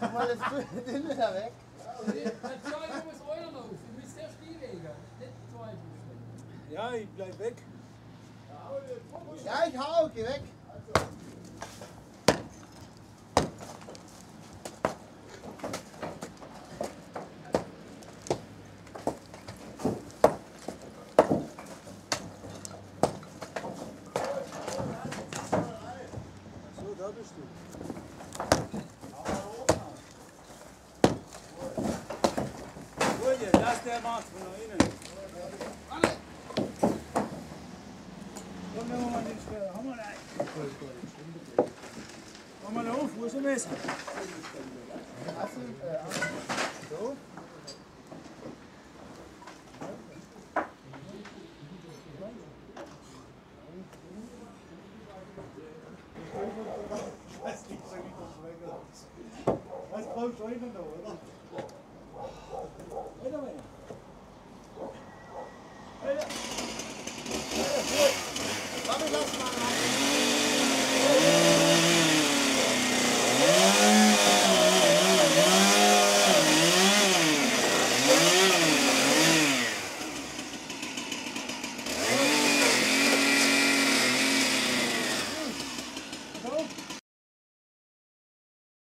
Mal das Dünne da weg. Das 2 muss Euler noch. Du müsst erst die legen. Nicht 2 Buchstaben. Ja, ich bleib weg. Ja, ich hau, geh weg. So, da bist du. Julia, lass der macht von da innen. Komm, nehmen wir mal den Sperr. Hau mal rein. Hau mal auf, wo ist der Messer? So. Was brauchst du heute noch, oder?